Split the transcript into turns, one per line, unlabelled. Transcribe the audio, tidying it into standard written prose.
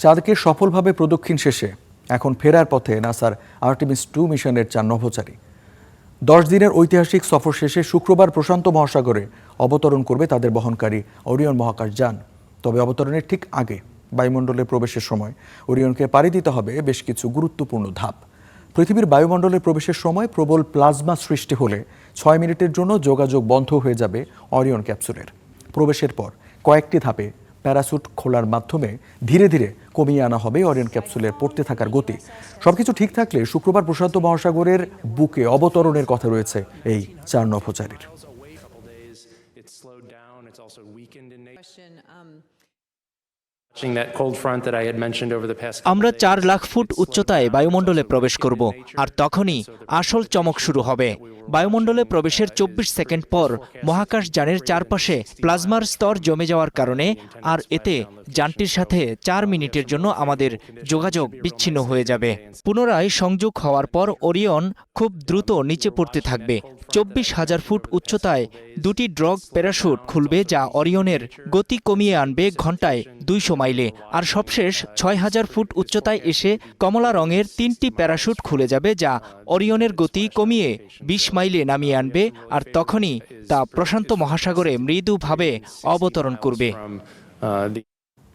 চাঁদকে সফলভাবে প্রদক্ষিণ শেষে এখন ফেরার পথে নাসার আর্টেমিস 2 মিশনের 4 নভোচারী। 10 দিনের ঐতিহাসিক সফর শেষে শুক্রবার প্রশান্ত মহাসাগরে অবতরণ করবে তাদের বহনকারী ওরিয়ন মহাকাশযান। তবে অবতরণের ঠিক আগে বায়ুমণ্ডলে প্রবেশের সময় ওরিয়নকে পাড়ি দিতে হবে বেশ কিছু গুরুত্বপূর্ণ ধাপ। পৃথিবীর বায়ুমণ্ডলে প্রবেশের সময় প্রবল প্লাজমা সৃষ্টি হলে 6 মিনিটের জন্য যোগাযোগ বন্ধ হয়ে যাবে ওরিয়ন ক্যাপসুলের। প্রবেশের পর কয়েকটি ধাপে প্যারাসুট খোলার মাধ্যমে ধীরে ধীরে কমিয়ে আনা হবে ওরিয়ন ক্যাপসুলের পড়তে থাকার গতি। সবকিছু ঠিক থাকলে শুক্রবার প্রশান্ত মহাসাগরের বুকে অবতরণের কথা রয়েছে এই 4 নভোচারীর।
আমরা 4 লাখ ফুট উচ্চতায় বায়ুমণ্ডলে প্রবেশ করব, আর তখনই আসল চমক শুরু হবে। বায়ুমণ্ডলে প্রবেশের 24 সেকেন্ড পর মহাকাশযানের চারপাশে প্লাজমার স্তর জমে যাওয়ার কারণে আর এতে যানটির সাথে 4 মিনিটের জন্য আমাদের যোগাযোগ বিচ্ছিন্ন হয়ে যাবে। পুনরায় সংযোগ হওয়ার পর ওরিয়ন খুব দ্রুত নিচে পড়তে থাকবে। 24,000 ফুট উচ্চতায় 2টি ড্রগ প্যারাশুট খুলবে, যা ওরিয়নের গতি কমিয়ে আনবে ঘন্টায় 200 মাইলে। আর সবশেষ 6,000 ফুট উচ্চতায় এসে কমলা রঙের 3টি প্যারাশুট খুলে যাবে, যা ওরিয়নের গতি কমিয়ে 20 মাইলে নামিয়ে আনবে। আর তখনই তা প্রশান্ত মহাসাগরে মৃদুভাবে অবতরণ করবে।